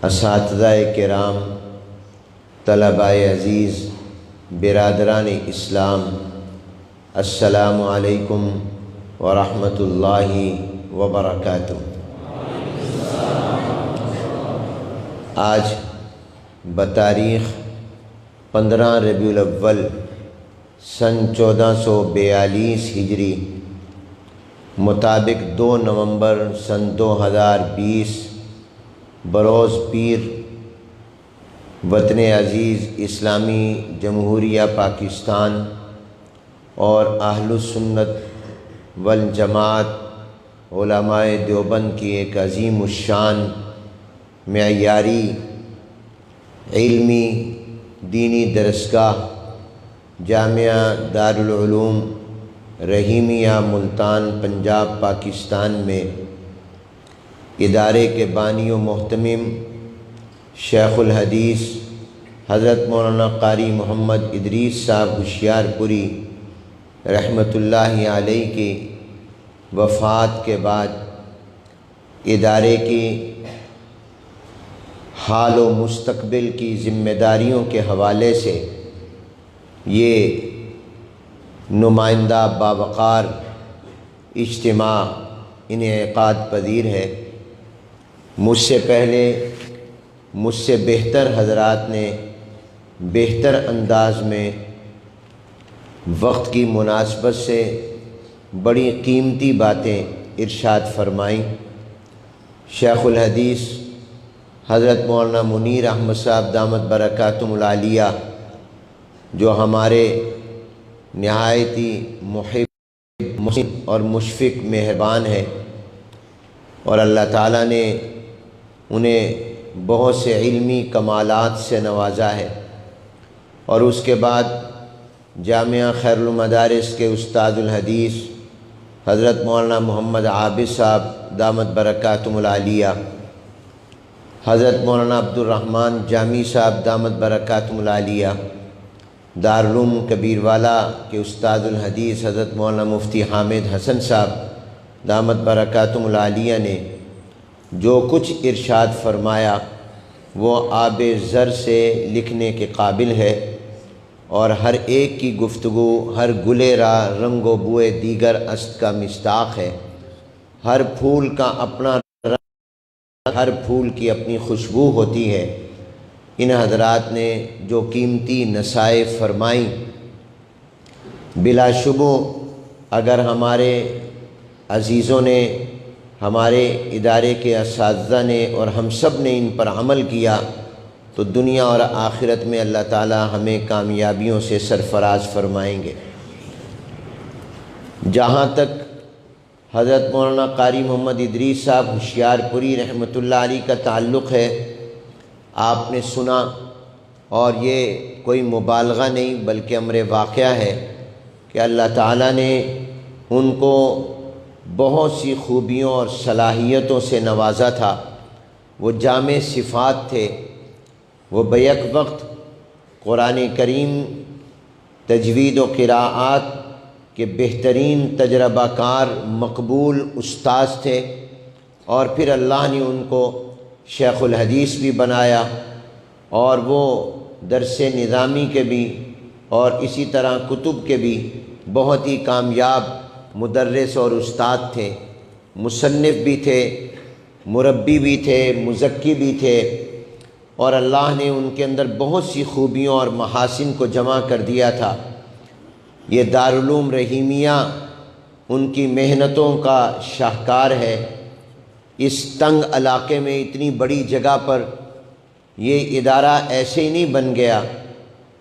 اساتذہ کرام، طلباء عزیز، برادران اسلام، السلام علیکم ورحمۃ اللہ وبرکاتہ۔ آج بتاریخ 15 ربیع الاول سن 1442 ہجری مطابق 2 نومبر سن 2020 بروز پیر وطن عزیز اسلامی جمہوریہ پاکستان اور اہل السنت والجماعت علماء دیوبند کی ایک عظیم الشان معیاری علمی دینی درسگاہ جامعہ دارالعلوم رحیمیہ ملتان پنجاب پاکستان میں ادارے کے بانی و محتمم شیخ الحدیث حضرت مولانا قاری محمد ادریس صاحب ہوشیار پوری رحمۃ اللہ علیہ کی وفات کے بعد ادارے کی حال و مستقبل کی ذمہ داریوں کے حوالے سے یہ نمائندہ باوقار اجتماع انعقاد پذیر ہے۔ مجھ سے پہلے مجھ سے بہتر حضرات نے بہتر انداز میں وقت کی مناسبت سے بڑی قیمتی باتیں ارشاد فرمائیں۔ شیخ الحدیث حضرت مولانا منیر احمد صاحب دامت برکاتہم العالیہ جو ہمارے نہایتی محب اور مشفق مہربان ہے، اور اللہ تعالیٰ نے انہیں بہت سے علمی کمالات سے نوازا ہے، اور اس کے بعد جامعہ خیر المدارس کے استاد الحدیث حضرت مولانا محمد عابد صاحب دامت برکاتہم العالیہ، حضرت مولانا عبدالرحمن جامی صاحب دامت برکاتہم العالیہ، دارالعلوم کبیروالا کے استاد الحدیث حضرت مولانا مفتی حامد حسن صاحب دامت برکاتہم العالیہ نے جو کچھ ارشاد فرمایا وہ آب زر سے لکھنے کے قابل ہے، اور ہر ایک کی گفتگو ہر گلے راہ رنگ و بوئے دیگر است کا مصداق ہے۔ ہر پھول کا اپنا رنگ، ہر پھول کی اپنی خوشبو ہوتی ہے۔ ان حضرات نے جو قیمتی نصائح فرمائیں، بلا شبہ اگر ہمارے عزیزوں نے، ہمارے ادارے کے اساتذہ نے اور ہم سب نے ان پر عمل کیا تو دنیا اور آخرت میں اللہ تعالی ہمیں کامیابیوں سے سرفراز فرمائیں گے۔ جہاں تک حضرت مولانا قاری محمد ادریس صاحب ہوشیار پوری رحمۃ اللہ علیہ کا تعلق ہے، آپ نے سنا، اور یہ کوئی مبالغہ نہیں بلکہ امر واقعہ ہے کہ اللہ تعالیٰ نے ان کو بہت سی خوبیوں اور صلاحیتوں سے نوازا تھا۔ وہ جامع صفات تھے، وہ بیک وقت قرآن کریم تجوید و قراءات کے بہترین تجربہ کار مقبول استاذ تھے، اور پھر اللہ نے ان کو شیخ الحدیث بھی بنایا، اور وہ درس نظامی کے بھی اور اسی طرح کتب کے بھی بہت ہی کامیاب مدرس اور استاد تھے، مصنف بھی تھے، مربی بھی تھے، مزکی بھی تھے، اور اللہ نے ان کے اندر بہت سی خوبیوں اور محاسن کو جمع کر دیا تھا۔ یہ دارالعلوم رحیمیہ ان کی محنتوں کا شاہکار ہے۔ اس تنگ علاقے میں اتنی بڑی جگہ پر یہ ادارہ ایسے ہی نہیں بن گیا،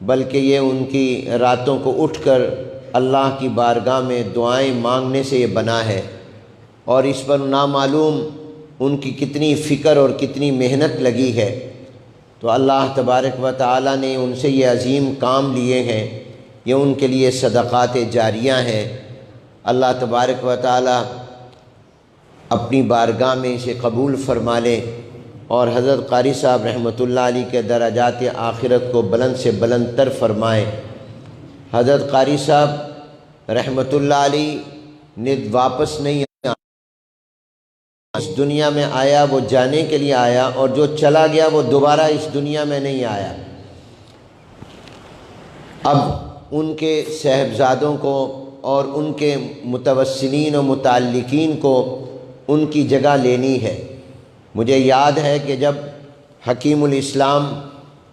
بلکہ یہ ان کی راتوں کو اٹھ کر اللہ کی بارگاہ میں دعائیں مانگنے سے یہ بنا ہے، اور اس پر نامعلوم ان کی کتنی فکر اور کتنی محنت لگی ہے۔ تو اللہ تبارک و تعالیٰ نے ان سے یہ عظیم کام لیے ہیں، یہ ان کے لیے صدقات جاریہ ہیں۔ اللہ تبارک و تعالیٰ اپنی بارگاہ میں اسے قبول فرما لے، اور حضرت قاری صاحب رحمۃ اللہ علیہ کے درجات آخرت کو بلند سے بلند تر فرمائے۔ حضرت قاری صاحب رحمۃ اللہ علیہ نے واپس نہیں اس دنیا میں آیا وہ جانے کے لیے آیا، اور جو چلا گیا وہ دوبارہ اس دنیا میں نہیں آیا۔ اب ان کے صاحبزادوں کو اور ان کے متوسلین و متعلقین کو ان کی جگہ لینی ہے۔ مجھے یاد ہے کہ جب حکیم الاسلام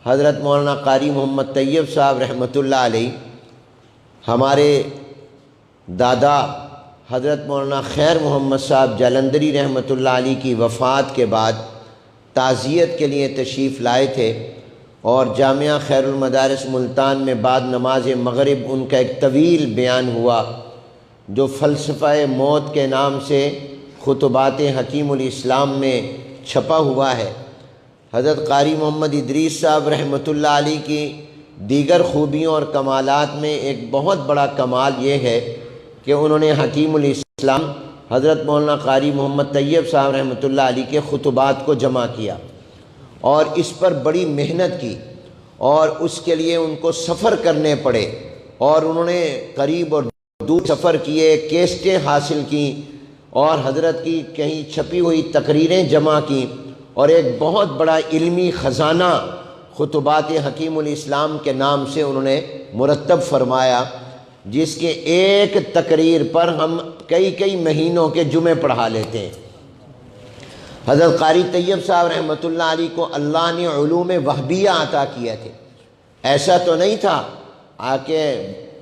حضرت مولانا قاری محمد طیب صاحب رحمۃ اللہ علیہ ہمارے دادا حضرت مولانا خیر محمد صاحب جالندری رحمۃ اللہ علیہ کی وفات کے بعد تعزیت کے لیے تشریف لائے تھے، اور جامعہ خیر المدارس ملتان میں بعد نماز مغرب ان کا ایک طویل بیان ہوا جو فلسفہ موت کے نام سے خطبات حکیم الاسلام میں چھپا ہوا ہے۔ حضرت قاری محمد ادریس صاحب رحمۃ اللہ علیہ کی دیگر خوبیوں اور کمالات میں ایک بہت بڑا کمال یہ ہے کہ انہوں نے حکیم الاسلام حضرت مولانا قاری محمد طیب صاحب رحمۃ اللہ علیہ کے خطبات کو جمع کیا، اور اس پر بڑی محنت کی، اور اس کے لیے ان کو سفر کرنے پڑے، اور انہوں نے قریب اور دور سفر کیے، کیسٹیں حاصل کیں، اور حضرت کی کہیں چھپی ہوئی تقریریں جمع کیں، اور ایک بہت بڑا علمی خزانہ خطبات حکیم الاسلام کے نام سے انہوں نے مرتب فرمایا، جس کے ایک تقریر پر ہم کئی مہینوں کے جمعے پڑھا لیتے ہیں۔ حضرت قاری طیب صاحب رحمۃ اللہ علیہ کو اللہ نے علوم وہبیہ عطا کیا تھے۔ ایسا تو نہیں تھا کہ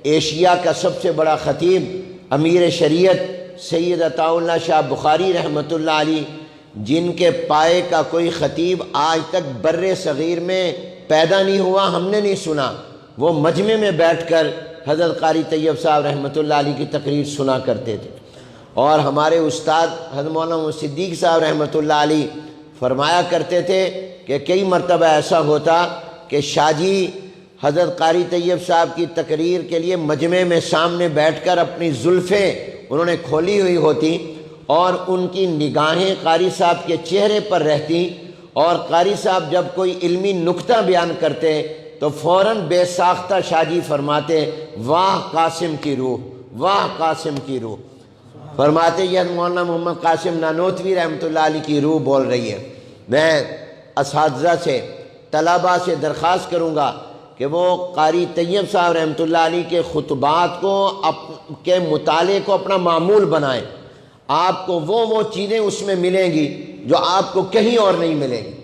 ایشیا کا سب سے بڑا خطیب امیر شریعت سید عطا اللہ شاہ بخاری رحمۃ اللہ علیہ، جن کے پائے کا کوئی خطیب آج تک بر صغیر میں پیدا نہیں ہوا، ہم نے نہیں سنا، وہ مجمع میں بیٹھ کر حضرت قاری طیب صاحب رحمۃ اللہ علیہ کی تقریر سنا کرتے تھے۔ اور ہمارے استاد حضرت مولانا صدیق صاحب رحمۃ اللہ علیہ فرمایا کرتے تھے کہ کئی مرتبہ ایسا ہوتا کہ شاہ جی حضرت قاری طیب صاحب کی تقریر کے لیے مجمع میں سامنے بیٹھ کر اپنی زلفیں انہوں نے کھولی ہوئی ہوتی، اور ان کی نگاہیں قاری صاحب کے چہرے پر رہتی، اور قاری صاحب جب کوئی علمی نکتہ بیان کرتے تو فوراً بے ساختہ شاہ جی فرماتے، واہ قاسم کی روح، واہ قاسم کی روح، فرماتے یہ مولانا محمد قاسم نانوتوی رحمۃ اللہ علیہ کی روح بول رہی ہے۔ میں اساتذہ سے طلباء سے درخواست کروں گا کہ وہ قاری طیب صاحب رحمۃ اللہ علیہ کے خطبات کو کے مطالعے کو اپنا معمول بنائیں، آپ کو وہ چیزیں اس میں ملیں گی جو آپ کو کہیں اور نہیں ملیں گی۔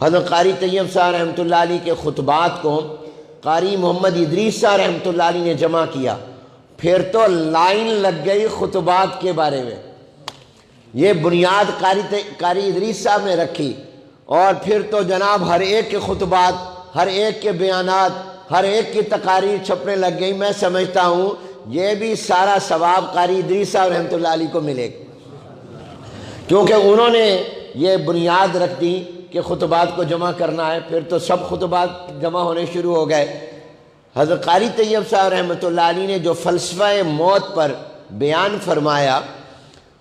حضرت قاری طیب صاحب رحمۃ اللہ علیہ کے خطبات کو قاری محمد ادریس صاحب رحمۃ اللہ علیہ نے جمع کیا، پھر تو لائن لگ گئی خطبات کے بارے میں، یہ بنیاد قاری ادریس صاحب نے رکھی، اور پھر تو جناب ہر ایک کے خطبات، ہر ایک کے بیانات، ہر ایک کی تقاریر چھپنے لگ گئی۔ میں سمجھتا ہوں یہ بھی سارا ثواب قاری ادریس صاحب رحمۃ اللہ علیہ کو ملے گا، کیونکہ انہوں نے یہ بنیاد رکھ دی کہ خطبات کو جمع کرنا ہے، پھر تو سب خطبات جمع ہونے شروع ہو گئے۔ حضرت قاری طیب صاحب رحمۃ اللہ علیہ نے جو فلسفہ موت پر بیان فرمایا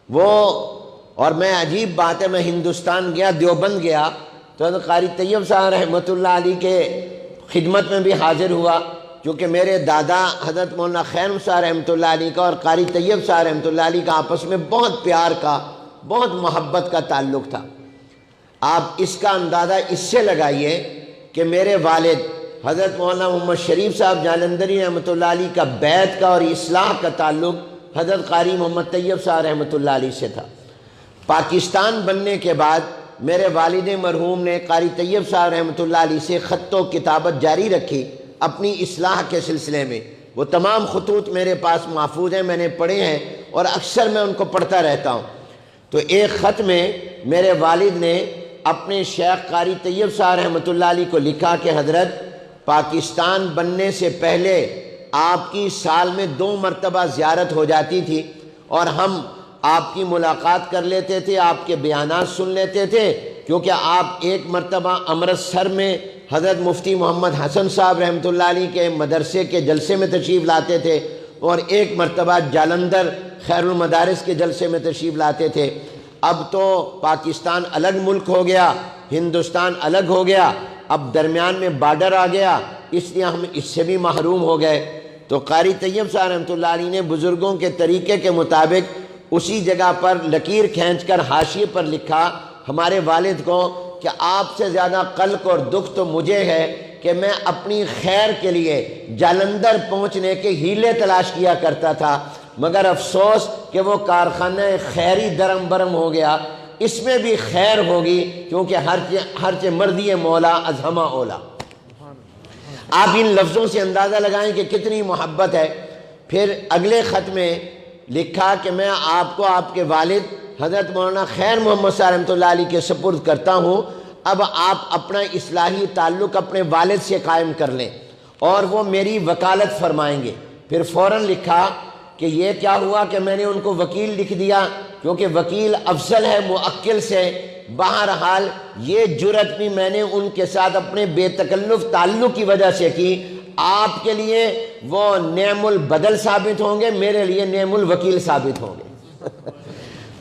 وہ، اور میں عجیب بات ہے، میں ہندوستان گیا، دیوبند گیا، تو حضرت قاری طیب صاحب رحمۃ اللہ علیہ کے خدمت میں بھی حاضر ہوا، کیونکہ میرے دادا حضرت مولانا خیر صاحب رحمۃ اللہ علیہ کا اور قاری طیب صاحب رحمۃ اللہ علیہ کا آپس میں بہت پیار کا، بہت محبت کا تعلق تھا۔ آپ اس کا اندازہ اس سے لگائیے کہ میرے والد حضرت مولانا محمد شریف صاحب جالندری رحمۃ اللہ علیہ کا بیعت کا اور اصلاح کا تعلق حضرت قاری محمد طیب صاحب رحمۃ اللہ علیہ سے تھا۔ پاکستان بننے کے بعد میرے والد مرحوم نے قاری طیب صاحب رحمۃ اللہ علیہ سے خط و کتابت جاری رکھی اپنی اصلاح کے سلسلے میں۔ وہ تمام خطوط میرے پاس محفوظ ہیں، میں نے پڑھے ہیں، اور اکثر میں ان کو پڑھتا رہتا ہوں۔ تو ایک خط میں میرے والد نے اپنے شیخ قاری طیب صاحب رحمۃ اللہ علیہ کو لکھا کہ حضرت، پاکستان بننے سے پہلے آپ کی سال میں 2 مرتبہ زیارت ہو جاتی تھی، اور ہم آپ کی ملاقات کر لیتے تھے، آپ کے بیانات سن لیتے تھے، کیونکہ آپ ایک مرتبہ امرتسر میں حضرت مفتی محمد حسن صاحب رحمۃ اللہ علیہ کے مدرسے کے جلسے میں تشریف لاتے تھے، اور ایک مرتبہ جالندر خیر المدارس کے جلسے میں تشریف لاتے تھے۔ اب تو پاکستان الگ ملک ہو گیا، ہندوستان الگ ہو گیا، اب درمیان میں بارڈر آ گیا، اس لیے ہم اس سے بھی محروم ہو گئے۔ تو قاری طیب صاحب رحمۃ اللہ علیہ نے بزرگوں کے طریقے کے مطابق اسی جگہ پر لکیر کھینچ کر حاشیے پر لکھا ہمارے والد کو کہ آپ سے زیادہ قلق اور دکھ تو مجھے ہے کہ میں اپنی خیر کے لیے جالندھر پہنچنے کے ہیلے تلاش کیا کرتا تھا، مگر افسوس کہ وہ کارخانہ خیری درم برم ہو گیا۔ اس میں بھی خیر ہوگی کیونکہ ہرچ مردی مولا از ہمہ اولا۔ آپ ان لفظوں سے اندازہ لگائیں کہ کتنی محبت ہے۔ پھر اگلے خط میں لکھا کہ میں آپ کو آپ کے والد حضرت مولانا خیر محمد صاحب رحمۃ اللہ علیہ کے سپرد کرتا ہوں، اب آپ اپنا اصلاحی تعلق اپنے والد سے قائم کر لیں اور وہ میری وکالت فرمائیں گے۔ پھر فوراً لکھا کہ یہ کیا ہوا کہ میں نے ان کو وکیل لکھ دیا، کیونکہ وکیل افضل ہے موکل سے۔ بہرحال یہ جرت بھی میں نے ان کے ساتھ اپنے بے تکلف تعلق کی وجہ سے کی۔ آپ کے لیے وہ نعم البدل ثابت ہوں گے، میرے لیے نعم الوکیل ثابت ہوں گے۔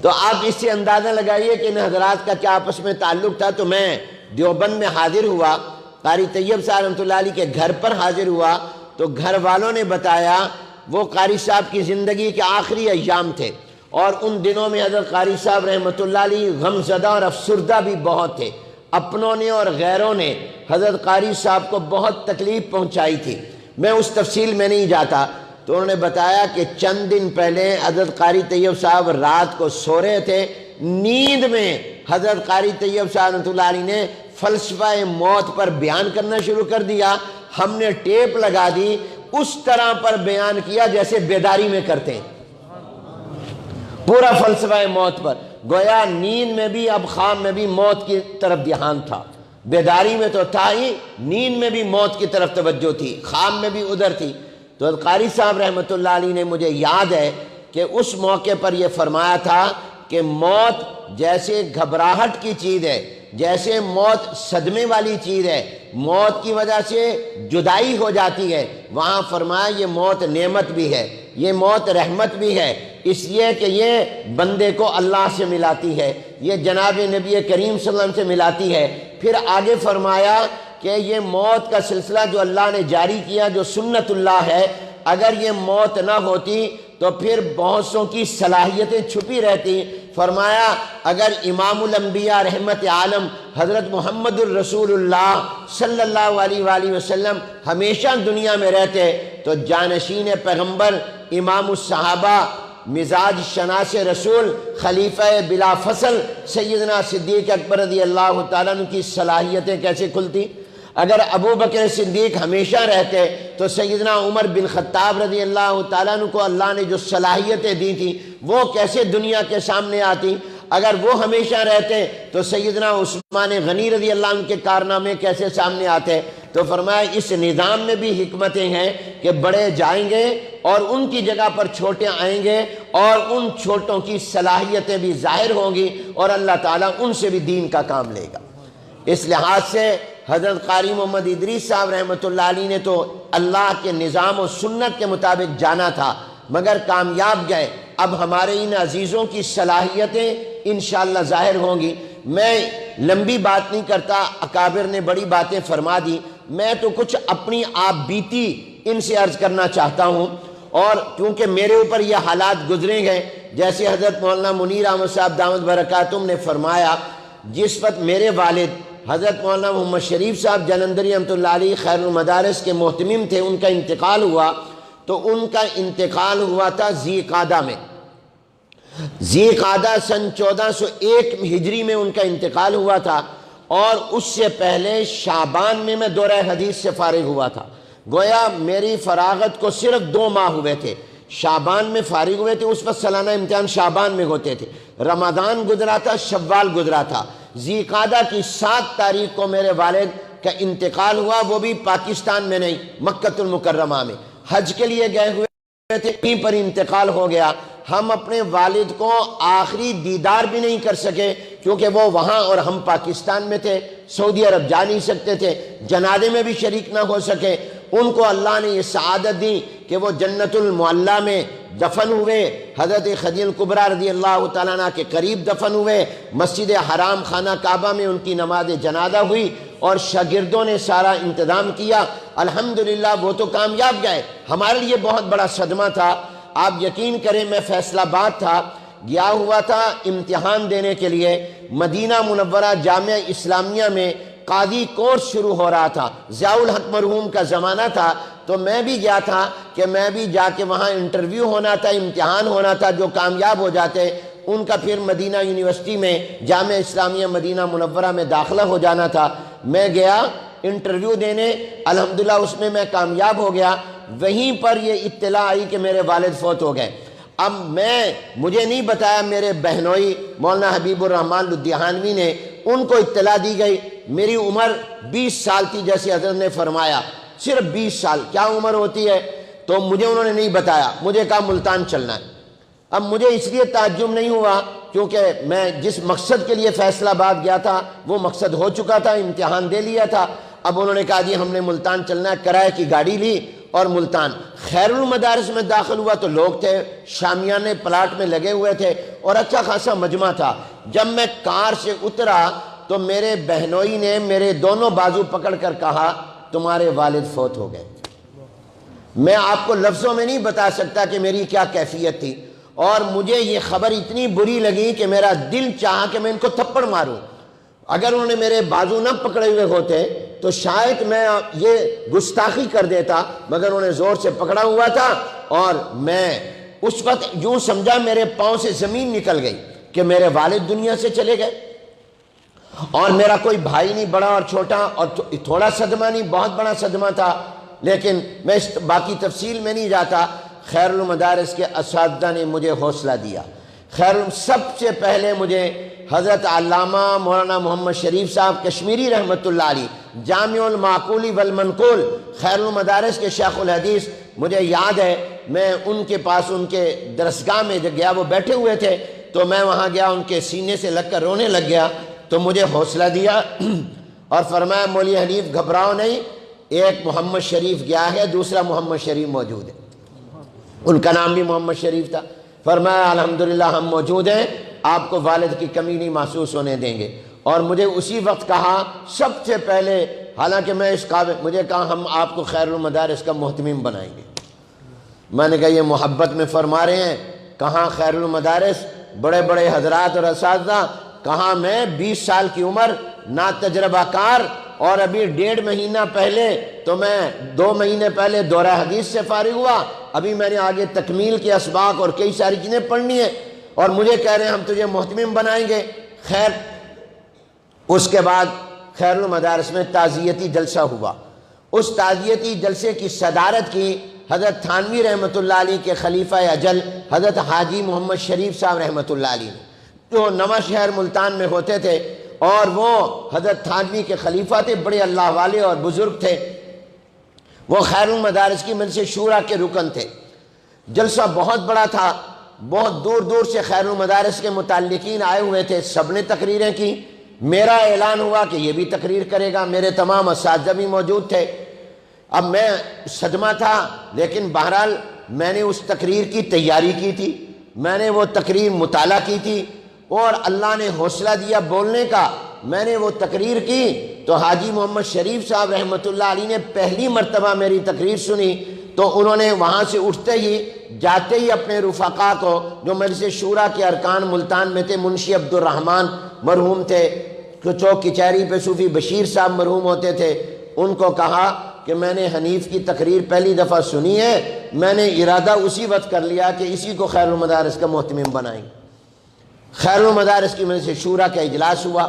تو آپ اس سے اندازہ لگائیے کہ ان حضرات کا کیا آپس میں تعلق تھا۔ تو میں دیوبند میں حاضر ہوا، قاری طیب صاحب رحمۃ اللہ علیہ کے گھر پر حاضر ہوا، تو گھر والوں نے بتایا وہ قاری صاحب کی زندگی کے آخری ایام تھے، اور ان دنوں میں حضرت قاری صاحب رحمۃ اللہ علیہ غم زدہ اور افسردہ بھی بہت تھے۔ اپنوں نے اور غیروں نے حضرت قاری صاحب کو بہت تکلیف پہنچائی تھی۔ میں اس تفصیل میں نہیں جاتا، تو انہوں نے بتایا کہ چند دن پہلے حضرت قاری طیب صاحب رات کو سو رہے تھے، نیند میں حضرت قاری طیب صاحب رحمۃ اللہ علیہ نے فلسفہ موت پر بیان کرنا شروع کر دیا۔ ہم نے ٹیپ لگا دی، اس طرح پر بیان کیا جیسے بیداری میں کرتے ہیں، پورا فلسفہ موت پر، گویا نیند میں بھی اب خواب میں بھی موت کی طرف دھیان تھا۔ بیداری میں تو تھا ہی، نیند میں بھی موت کی طرف توجہ تھی، خواب میں بھی ادھر تھی۔ تو قاری صاحب رحمۃ اللہ علیہ نے مجھے یاد ہے کہ اس موقع پر یہ فرمایا تھا کہ موت جیسے گھبراہٹ کی چیز ہے، جیسے موت صدمے والی چیز ہے، موت کی وجہ سے جدائی ہو جاتی ہے، وہاں فرمایا یہ موت نعمت بھی ہے، یہ موت رحمت بھی ہے، اس لیے کہ یہ بندے کو اللہ سے ملاتی ہے، یہ جناب نبی کریم صلی اللہ علیہ وسلم سے ملاتی ہے۔ پھر آگے فرمایا کہ یہ موت کا سلسلہ جو اللہ نے جاری کیا، جو سنت اللہ ہے، اگر یہ موت نہ ہوتی تو پھر بہت سوں کی صلاحیتیں چھپی رہتی۔ فرمایا اگر امام الانبیاء رحمت عالم حضرت محمد الرسول اللہ صلی اللہ علیہ وآلہ وسلم ہمیشہ دنیا میں رہتے تو جانشین پیغمبر، امام الصحابہ، مزاج شناس رسول، خلیفہ بلا فصل سیدنا صدیق اکبر رضی اللہ تعالیٰ عنہ کی صلاحیتیں کیسے کھلتی؟ اگر ابو بکر صدیق ہمیشہ رہتے تو سیدنا عمر بن خطاب رضی اللہ تعالیٰ عنہ کو اللہ نے جو صلاحیتیں دی تھیں وہ کیسے دنیا کے سامنے آتی؟ اگر وہ ہمیشہ رہتے تو سیدنا عثمان غنی رضی اللہ عنہ کے کارنامے کیسے سامنے آتے؟ تو فرمایا اس نظام میں بھی حکمتیں ہیں کہ بڑے جائیں گے اور ان کی جگہ پر چھوٹے آئیں گے، اور ان چھوٹوں کی صلاحیتیں بھی ظاہر ہوں گی، اور اللہ تعالیٰ ان سے بھی دین کا کام لے گا۔ اس لحاظ سے حضرت قاری محمد ادریس صاحب رحمۃ اللہ علیہ نے تو اللہ کے نظام و سنت کے مطابق جانا تھا، مگر کامیاب گئے۔ اب ہمارے ان عزیزوں کی صلاحیتیں انشاءاللہ ظاہر ہوں گی۔ میں لمبی بات نہیں کرتا، اکابر نے بڑی باتیں فرما دی، میں تو کچھ اپنی آپ بیتی ان سے عرض کرنا چاہتا ہوں، اور کیونکہ میرے اوپر یہ حالات گزرے گئے، جیسے حضرت مولانا منیر احمد صاحب دامت برکاتہم نے فرمایا، جس وقت میرے والد حضرت مولانا محمد شریف صاحب جلندری رحمۃ اللہ علیہ خیر المدارس کے محتمم تھے، ان کا انتقال ہوا، تو ان کا انتقال ہوا تھا ذی قعدہ میں، ذی قعدہ سن 1401 ہجری میں ان کا انتقال ہوا تھا، اور اس سے پہلے شعبان میں دورہ حدیث سے فارغ ہوا تھا۔ گویا میری فراغت کو صرف 2 ماہ ہوئے تھے، شعبان میں فارغ ہوئے تھے، اس وقت سالانہ امتحان شعبان میں ہوتے تھے، رمضان گزرا تھا، شوال گزرا تھا، ذی قعدہ کی 7 تاریخ کو میرے والد کا انتقال ہوا، وہ بھی پاکستان میں نہیں، مکہ المکرمہ میں حج کے لیے گئے ہوئے تھے، کہیں پر انتقال ہو گیا۔ ہم اپنے والد کو آخری دیدار بھی نہیں کر سکے، کیونکہ وہ وہاں اور ہم پاکستان میں تھے، سعودی عرب جا نہیں سکتے تھے، جنازے میں بھی شریک نہ ہو سکے۔ ان کو اللہ نے یہ سعادت دی کہ وہ جنت المعلیٰ میں دفن ہوئے، حضرت خدیجہ الکبریٰ رضی اللہ تعالیٰ عنہ کے قریب دفن ہوئے، مسجد حرام خانہ کعبہ میں ان کی نماز جنازہ ہوئی، اور شاگردوں نے سارا انتظام کیا۔ الحمدللہ وہ تو کامیاب گئے، ہمارے لیے بہت بڑا صدمہ تھا۔ آپ یقین کریں میں فیصل آباد تھا، گیا ہوا تھا امتحان دینے کے لیے مدینہ منورہ جامعہ اسلامیہ میں قاضی کورس شروع ہو رہا تھا، ضیاء الحق مرحوم کا زمانہ تھا، تو میں بھی گیا تھا کہ میں بھی جا کے وہاں انٹرویو ہونا تھا، امتحان ہونا تھا، جو کامیاب ہو جاتے ان کا پھر مدینہ یونیورسٹی میں جامعہ اسلامیہ مدینہ منورہ میں داخلہ ہو جانا تھا۔ میں گیا انٹرویو دینے، الحمدللہ اس میں کامیاب ہو گیا۔ وہیں پر یہ اطلاع آئی کہ میرے والد فوت ہو گئے۔ اب مجھے نہیں بتایا، میرے بہنوئی مولانا حبیب الرحمن لدھیانوی نے، ان کو اطلاع دی گئی۔ میری عمر 20 سال تھی، جیسے حضرت نے فرمایا، صرف 20 سال، کیا عمر ہوتی ہے؟ تو مجھے انہوں نے نہیں بتایا، مجھے کہا ملتان چلنا ہے۔ اب مجھے اس لیے تعجب نہیں ہوا کیونکہ میں جس مقصد کے لیے فیصل آباد گیا تھا وہ مقصد ہو چکا تھا، امتحان دے لیا تھا۔ اب انہوں نے کہا جی ہم نے ملتان چلنا ہے، کرائے کی گاڑی لی اور ملتان۔ خیر المدارس میں داخل ہوا تو لوگ تھے، شامیانے پلاٹ میں لگے ہوئے تھے اور اچھا خاصا مجمع تھا۔ جب میں کار سے اترا تو میرے بہنوئی نے میرے دونوں بازو پکڑ کر کہا تمہارے والد فوت ہو گئے۔ میں آپ کو لفظوں میں نہیں بتا سکتا کہ میری کیا کیفیت تھی، اور مجھے یہ خبر اتنی بری لگی کہ میرا دل چاہا کہ میں ان کو تھپڑ ماروں۔ اگر انہوں نے میرے بازو نہ پکڑے ہوئے ہوتے تو شاید میں یہ گستاخی کر دیتا، مگر انہوں نے زور سے پکڑا ہوا تھا، اور میں اس وقت یوں سمجھا میرے پاؤں سے زمین نکل گئی کہ میرے والد دنیا سے چلے گئے، اور میرا کوئی بھائی نہیں، بڑا اور چھوٹا، اور تھوڑا صدمہ نہیں، بہت بڑا صدمہ تھا۔ لیکن میں اس باقی تفصیل میں نہیں جاتا۔ خیر المدارس کے اساتذہ نے مجھے حوصلہ دیا۔ سب سے پہلے مجھے حضرت علامہ مولانا محمد شریف صاحب کشمیری رحمۃ اللہ علیہ، جامع المعقول والمنقول، خیر المدارس کے شیخ الحدیث، مجھے یاد ہے میں ان کے پاس ان کے درسگاہ میں جب گیا، وہ بیٹھے ہوئے تھے تو میں وہاں گیا، ان کے سینے سے لگ کر رونے لگ گیا، تو مجھے حوصلہ دیا اور فرمایا مولوی حنیف گھبراؤ نہیں، ایک محمد شریف گیا ہے، دوسرا محمد شریف موجود ہے۔ ان کا نام بھی محمد شریف تھا۔ فرمایا الحمدللہ ہم موجود ہیں، آپ کو والد کی کمی نہیں محسوس ہونے دیں گے۔ اور مجھے اسی وقت کہا سب سے پہلے، حالانکہ میں اس قابل، مجھے کہا ہم آپ کو خیر المدارس کا محتمم بنائیں گے۔ میں نے کہا یہ محبت میں فرما رہے ہیں، کہاں خیر المدارس، بڑے بڑے حضرات اور اساتذہ، کہاں میں 20 سال کی عمر، نا تجربہ کار، اور ابھی 1.5 مہینہ پہلے تو میں 2 مہینے پہلے دورہ حدیث سے فارغ ہوا، ابھی میں نے آگے تکمیل کے اسباق اور کئی ساری چیزیں پڑھنی ہیں، اور مجھے کہہ رہے ہیں ہم تجھے محتمم بنائیں گے۔ خیر، اس کے بعد خیر المدارس میں تعزیتی جلسہ ہوا۔ اس تعزیتی جلسے کی صدارت کی حضرت تھانوی رحمۃ اللہ علیہ کے خلیفہ اجل حضرت حاجی محمد شریف صاحب رحمۃ اللہ علیہ نے، جو نواں شہر ملتان میں ہوتے تھے، اور وہ حضرت تھانوی کے خلیفہ تھے، بڑے اللہ والے اور بزرگ تھے۔ وہ خیر المدارس کی مجلس شورا کے رکن تھے۔ جلسہ بہت بڑا تھا، بہت دور دور سے خیر المدارس کے متعلقین آئے ہوئے تھے، سب نے تقریریں کی۔ میرا اعلان ہوا کہ یہ بھی تقریر کرے گا، میرے تمام اساتذہ بھی موجود تھے۔ اب میں صدمہ تھا، لیکن بہرحال میں نے اس تقریر کی تیاری کی تھی، میں نے وہ تقریر مطالعہ کی تھی، اور اللہ نے حوصلہ دیا بولنے کا۔ میں نے وہ تقریر کی تو حاجی محمد شریف صاحب رحمۃ اللہ علیہ نے پہلی مرتبہ میری تقریر سنی، تو انہوں نے وہاں سے اٹھتے ہی جاتے ہی اپنے رفقا کو، جو مجلس شورا کے ارکان ملتان میں تھے، منشی عبد الرحمن مرحوم تھے، چوک کچہری پہ صوفی بشیر صاحب مرحوم ہوتے تھے، ان کو کہا کہ میں نے حنیف کی تقریر پہلی دفعہ سنی ہے، میں نے ارادہ اسی وقت کر لیا کہ اسی کو خیر المدارس کا محتمم بنائیں۔ خیر المدارس کی مجلس شورا کا اجلاس ہوا،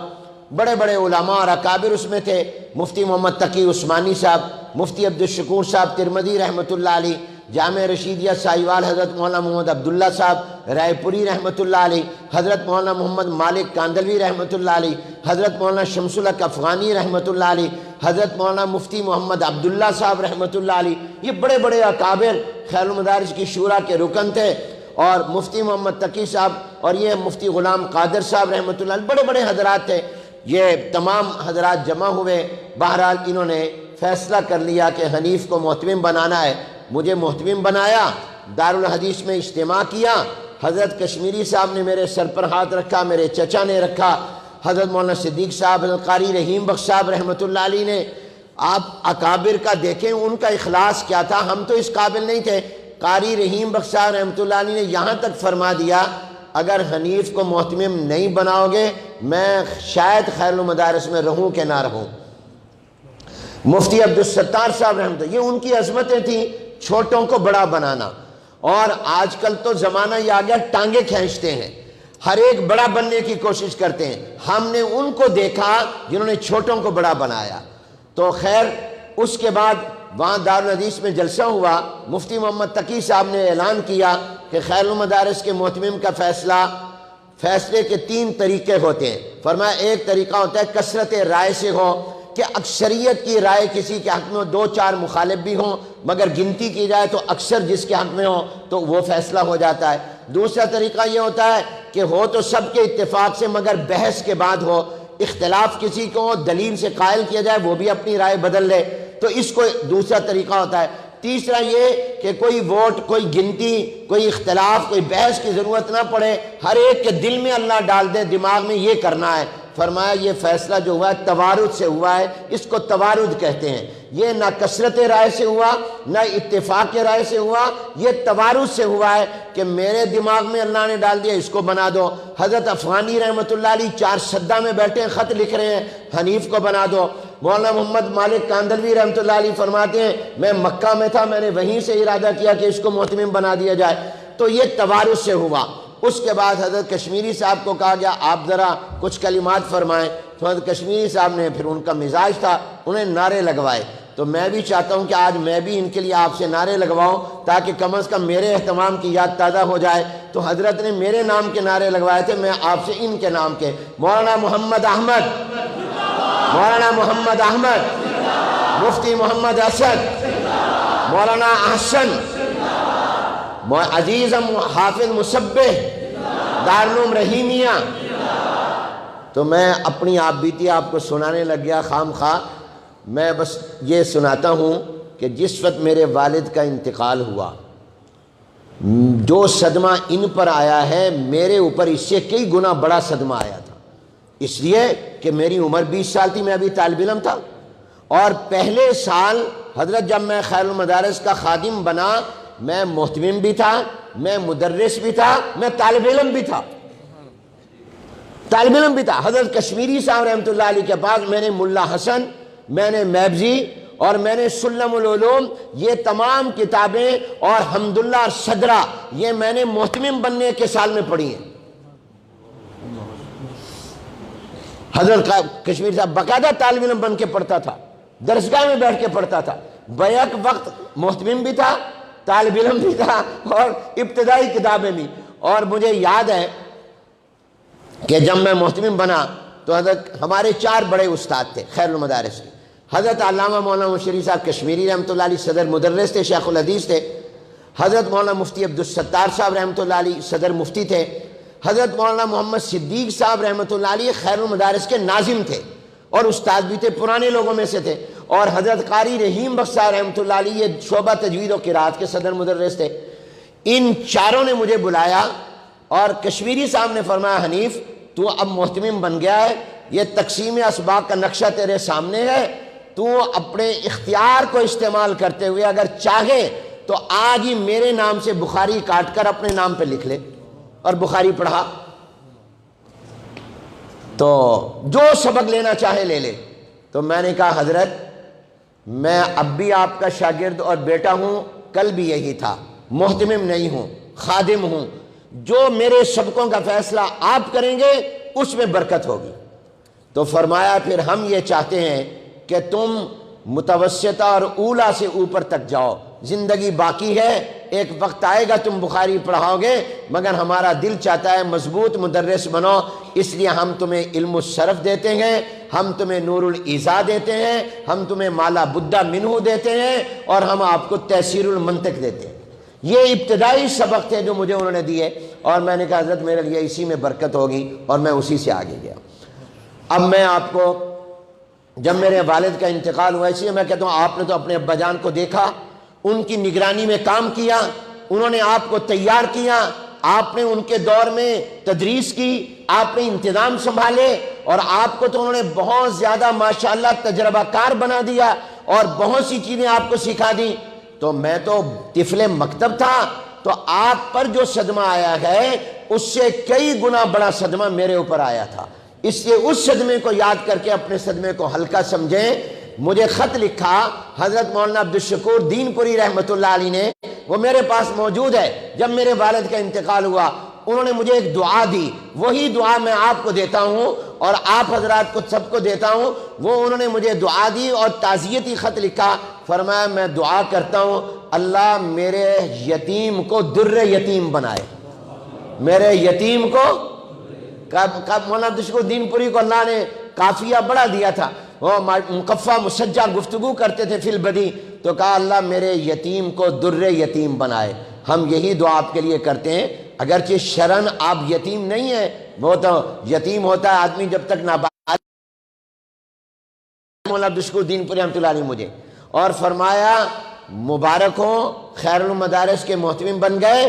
بڑے بڑے علماء اور اکابر اس میں تھے، مفتی محمد تقی عثمانی صاحب، مفتی عبدالشکور صاحب ترمذی رحمۃ اللہ علیہ، جامع رشیدیہ سائیوال حضرت مولانا محمد عبداللہ صاحب رائے پوری رحمۃ اللہ علیہ، حضرت مولانا محمد مالک کاندلوی رحمۃ اللہ علیہ، حضرت مولانا شمس الحق افغانی رحمۃ اللہ علیہ، حضرت مولانا مفتی محمد عبداللہ صاحب رحمۃ اللہ علیہ، یہ بڑے بڑے اکابر خیر المدارس کی شورا کے رکن تھے، اور مفتی محمد تقی صاحب، اور یہ مفتی غلام قادر صاحب رحمۃ اللہ علیہ، بڑے بڑے حضرات تھے۔ یہ تمام حضرات جمع ہوئے، بہرحال انہوں نے فیصلہ کر لیا کہ حنیف کو محتمم بنانا ہے۔ مجھے محتمم بنایا، دارالحدیث میں اجتماع کیا، حضرت کشمیری صاحب نے میرے سر پر ہاتھ رکھا، میرے چچا نے رکھا، حضرت مولانا صدیق صاحب، حضرت قاری رحیم بخش صاحب رحمۃ اللہ علیہ نے۔ آپ اکابر کا دیکھیں ان کا اخلاص کیا تھا، ہم تو اس قابل نہیں تھے۔ قاری رحیم بخش صاحب رحمۃ اللہ علیہ نے یہاں تک فرما دیا، اگر حنیف کو محتمم نہیں بناؤ گے میں شاید خیر المدارس میں رہوں کہ نہ رہوں۔ مفتی عبدالستار صاحب رحمۃ اللہ، یہ ان کی عظمتیں تھیں، چھوٹوں کو بڑا بنانا۔ اور آج کل تو زمانہ یہ آ گیا ٹانگیں کھینچتے ہیں، ہر ایک بڑا بننے کی کوشش کرتے ہیں۔ ہم نے ان کو دیکھا جنہوں نے چھوٹوں کو بڑا بنایا۔ تو خیر اس کے بعد وہاں دارالحدیث میں جلسہ ہوا، مفتی محمد تقی صاحب نے اعلان کیا کہ خیر المدارس کے محتمم کا فیصلے کے 3 طریقے ہوتے ہیں۔ فرمایا ایک طریقہ ہوتا ہے کثرت رائے سے ہو، کہ اکثریت کی رائے کسی کے حق میں 2-4 مخالف بھی ہوں، مگر گنتی کی جائے تو اکثر جس کے حق میں ہو تو وہ فیصلہ ہو جاتا ہے۔ دوسرا طریقہ یہ ہوتا ہے کہ ہو تو سب کے اتفاق سے مگر بحث کے بعد ہو، اختلاف کسی کو دلیل سے قائل کیا جائے، وہ بھی اپنی رائے بدل لے، تو اس کو دوسرا طریقہ ہوتا ہے۔ تیسرا یہ کہ کوئی ووٹ، کوئی گنتی، کوئی اختلاف، کوئی بحث کی ضرورت نہ پڑے، ہر ایک کے دل میں اللہ ڈال دے دماغ میں یہ کرنا ہے۔ فرمایا یہ فیصلہ جو ہوا ہے توارد سے ہوا ہے، اس کو توارد کہتے ہیں۔ یہ نہ کثرت رائے سے ہوا نہ اتفاق رائے سے ہوا، یہ توارد سے ہوا ہے کہ میرے دماغ میں اللہ نے ڈال دیا اس کو بنا دو۔ حضرت افغانی رحمۃ اللہ علیہ 4 سدہ میں بیٹھے ہیں، خط لکھ رہے ہیں حنیف کو بنا دو۔ مولانا محمد مالک کاندلوی رحمۃ اللہ علیہ فرماتے ہیں میں مکہ میں تھا، میں نے وہیں سے ارادہ کیا کہ اس کو محتمم بنا دیا جائے۔ تو یہ توارد سے ہوا۔ اس کے بعد حضرت کشمیری صاحب کو کہا گیا آپ ذرا کچھ کلمات فرمائیں، تو حضرت کشمیری صاحب نے، پھر ان کا مزاج تھا، انہیں نعرے لگوائے۔ تو میں بھی چاہتا ہوں کہ آج میں بھی ان کے لیے آپ سے نعرے لگواؤں تاکہ کم از کم میرے اہتمام کی یاد تازہ ہو جائے۔ تو حضرت نے میرے نام کے نعرے لگوائے تھے، میں آپ سے ان کے نام کے، مولانا محمد احمد، مولانا محمد احمد، مفتی محمد اسد، مولانا احسن، عزیز حافظ مصبح، دارالعلوم رحیمیہ۔ تو میں اپنی آپ بیتی آپ کو سنانے لگ گیا خام خواہ۔ میں بس یہ سناتا ہوں کہ جس وقت میرے والد کا انتقال ہوا، جو صدمہ ان پر آیا ہے میرے اوپر اس سے کئی گنا بڑا صدمہ آیا تھا، اس لیے کہ میری عمر 20 سال تھی، میں ابھی طالب علم تھا، اور پہلے سال حضرت جب میں خیر المدارس کا خادم بنا میں محتمم بھی تھا، میں مدرس بھی تھا، میں طالب علم بھی تھا، حضرت کشمیری صاحب رحمۃ اللہ علیہ کے پاس میں نے ملا حسن، میں نے میبزی اور میں نے سلم العلوم، یہ تمام کتابیں اور حمداللہ صدرہ یہ میں نے محتمم بننے کے سال میں پڑھی ہیں۔ حضرت کشمیری صاحب باقاعدہ طالب علم بن کے پڑھتا تھا، درسگاہ میں بیٹھ کے پڑھتا تھا، بیک وقت محتمم بھی تھا، طالب علم بھی تھا اور ابتدائی کتابیں بھی۔ اور مجھے یاد ہے کہ جب میں محتمم بنا تو حضرت ہمارے 4 بڑے استاد تھے خیر المدارس کے۔ حضرت علامہ مولانا مشری صاحب کشمیری رحمۃ اللہ علیہ صدر مدرس تھے، شیخ الحدیث تھے۔ حضرت مولانا مفتی عبدالستار صاحب رحمۃ اللہ علیہ صدر مفتی تھے۔ حضرت مولانا محمد صدیق صاحب رحمۃ اللہ علیہ خیر المدارس کے ناظم تھے اور استاد بھی تھے، پرانے لوگوں میں سے تھے۔ اور حضرت قاری رحیم بخش صاحب رحمۃ اللہ علیہ یہ شعبہ تجوید و قرات کے صدر مدرس تھے۔ ان 4 نے مجھے بلایا اور کشمیری صاحب نے فرمایا حنیف تو اب محتمم بن گیا ہے، یہ تقسیم اسباق کا نقشہ تیرے سامنے ہے، تو اپنے اختیار کو استعمال کرتے ہوئے اگر چاہے تو آج ہی میرے نام سے بخاری کاٹ کر اپنے نام پہ لکھ لے اور بخاری پڑھا، تو جو سبق لینا چاہے لے لے۔ تو میں نے کہا حضرت میں اب بھی آپ کا شاگرد اور بیٹا ہوں، کل بھی یہی تھا، محتمم نہیں ہوں، خادم ہوں، جو میرے سبقوں کا فیصلہ آپ کریں گے اس میں برکت ہوگی۔ تو فرمایا پھر ہم یہ چاہتے ہیں کہ تم متوسطہ اور اولیٰ سے اوپر تک جاؤ، زندگی باقی ہے، ایک وقت آئے گا تم بخاری پڑھاؤ گے، مگر ہمارا دل چاہتا ہے مضبوط مدرس بنو، اس لیے ہم تمہیں علم الصرف دیتے ہیں، ہم تمہیں نور الایضاح دیتے ہیں، ہم تمہیں مالا بدہ منہ دیتے ہیں، اور ہم آپ کو تحصیل المنطق دیتے ہیں۔ یہ ابتدائی سبق تھے جو مجھے انہوں نے دیے، اور میں نے کہا حضرت میرے لیے اسی میں برکت ہوگی، اور میں اسی سے آگے گیا۔ اب میں آپ کو جب میرے والد کا انتقال ہوا، اس لیے میں کہتا ہوں آپ نے تو اپنے ابا جان کو دیکھا، ان کی نگرانی میں کام کیا، انہوں نے آپ کو تیار کیا، آپ نے ان کے دور میں تدریس کی، آپ نے انتظام سنبھالے، اور آپ کو تو انہوں نے بہت زیادہ ماشاءاللہ تجربہ کار بنا دیا اور بہت سی چیزیں آپ کو سکھا دی۔ تو میں تو طفل مکتب تھا، تو آپ پر جو صدمہ آیا ہے اس سے کئی گنا بڑا صدمہ میرے اوپر آیا تھا، اس لیے اس صدمے کو یاد کر کے اپنے صدمے کو ہلکا سمجھیں۔ مجھے خط لکھا حضرت مولانا عبدالشکور دین پوری رحمۃ اللہ علیہ نے، وہ میرے پاس موجود ہے، جب میرے والد کا انتقال ہوا انہوں نے مجھے ایک دعا دی، وہی دعا میں آپ کو دیتا ہوں اور آپ حضرات کو سب کو دیتا ہوں۔ وہ انہوں نے مجھے دعا دی اور تعزیتی خط لکھا، فرمایا میں دعا کرتا ہوں اللہ میرے یتیم کو در یتیم بنائے، میرے یتیم کو۔ مولانا عبدالشکور دین پوری کو اللہ نے قافیہ بڑا دیا تھا، وہ مقفع مسجع گفتگو کرتے تھے فی البدی، تو کہا اللہ میرے یتیم کو در یتیم بنائے۔ ہم یہی دعا آپ کے لیے کرتے ہیں، اگرچہ شرعن آپ یتیم نہیں ہیں، وہ تو یتیم ہوتا ہے آدمی جب تک نابالغ۔ مولانا عبدالشکور دین پوری رحمۃ اللہ علیہ مجھے اور فرمایا مبارک ہو، خیر المدارس کے محتمم بن گئے،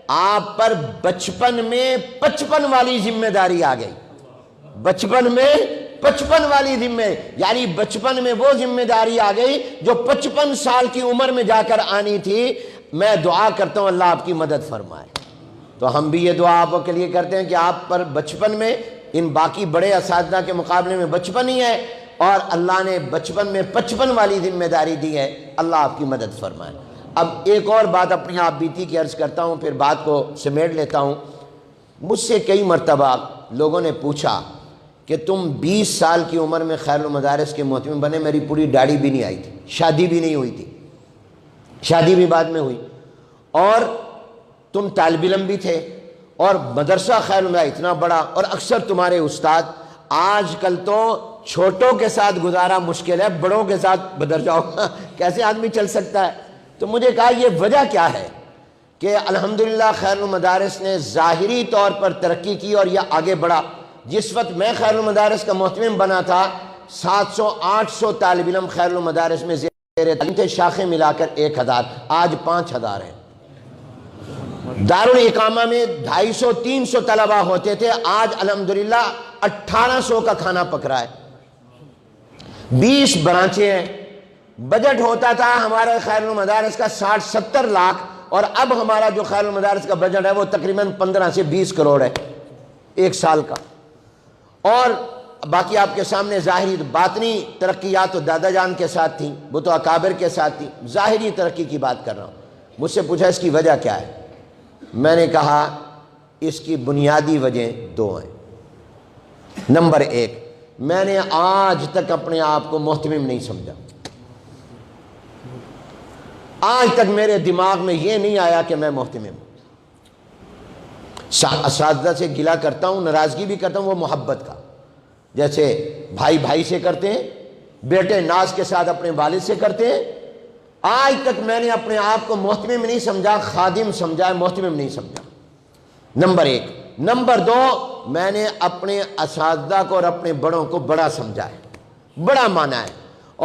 آپ پر بچپن میں 55 والی ذمہ داری آ گئی، بچپن میں 55 والی ذمہ، یعنی بچپن میں وہ ذمہ داری آ گئی جو 55 سال کی عمر میں جا کر آنی تھی۔ میں دعا کرتا ہوں اللہ آپ کی مدد فرمائے۔ تو ہم بھی یہ دعا آپ کے لیے کرتے ہیں کہ آپ پر بچپن میں، ان باقی بڑے اساتذہ کے مقابلے میں بچپن ہی ہے، اور اللہ نے بچپن میں 55 والی ذمہ داری دی ہے، اللہ آپ کی مدد فرمائے۔ اب ایک اور بات اپنی آپ بیتی کی عرض کرتا ہوں، پھر بات کو سمیٹ لیتا ہوں۔ مجھ سے کئی مرتبہ لوگوں نے پوچھا کہ تم 20 سال کی عمر میں خیر المدارس کے محتمم بنے، میری پوری داڑھی بھی نہیں آئی تھی، شادی بھی نہیں ہوئی تھی، شادی بھی بعد میں ہوئی، اور تم طالب علم بھی تھے، اور مدرسہ خیر المدارس اتنا بڑا، اور اکثر تمہارے استاد۔ آج کل تو چھوٹوں کے ساتھ گزارا مشکل ہے، بڑوں کے ساتھ بدر جاؤ کیسے آدمی چل سکتا ہے؟ تو مجھے کہا یہ وجہ کیا ہے کہ الحمدللہ خیر المدارس نے ظاہری طور پر ترقی کی اور یہ آگے بڑھا۔ جس وقت میں خیر المدارس کا محتمم بنا تھا 700-800 طالب علم خیر المدارس میں زیر تعلیم تھے، شاخیں ملا کر 1000، آج 5000 ہیں۔ دارالاقامہ میں 250-300 طلبہ ہوتے تھے، آج الحمدللہ 1800 کا کھانا پک رہا ہے، 20 برانچیں ہیں۔ بجٹ ہوتا تھا ہمارے خیر المدارس کا 60-70 لاکھ، اور اب ہمارا جو خیر المدارس کا بجٹ ہے وہ تقریباً 15 سے 20 کروڑ ہے ایک سال کا۔ اور باقی آپ کے سامنے ظاہری باطنی ترقیات تو دادا جان کے ساتھ تھیں، وہ تو اکابر کے ساتھ تھی، ظاہری ترقی کی بات کر رہا ہوں۔ مجھ سے پوچھا اس کی وجہ کیا ہے؟ میں نے کہا اس کی بنیادی وجہ 2 ہیں۔ نمبر 1، میں نے آج تک اپنے آپ کو محتمم نہیں سمجھا، آج تک میرے دماغ میں یہ نہیں آیا کہ میں محتمم ہوں۔ اساتذہ سے گلہ کرتا ہوں، ناراضگی بھی کرتا ہوں، وہ محبت کا، جیسے بھائی بھائی سے کرتے ہیں، بیٹے ناز کے ساتھ اپنے والد سے کرتے ہیں۔ آج تک میں نے اپنے آپ کو محتمم نہیں سمجھا، خادم سمجھا ہے، محتمم نہیں سمجھا۔ نمبر 1۔ نمبر 2، میں نے اپنے اساتذہ کو اور اپنے بڑوں کو بڑا سمجھا ہے، بڑا مانا ہے،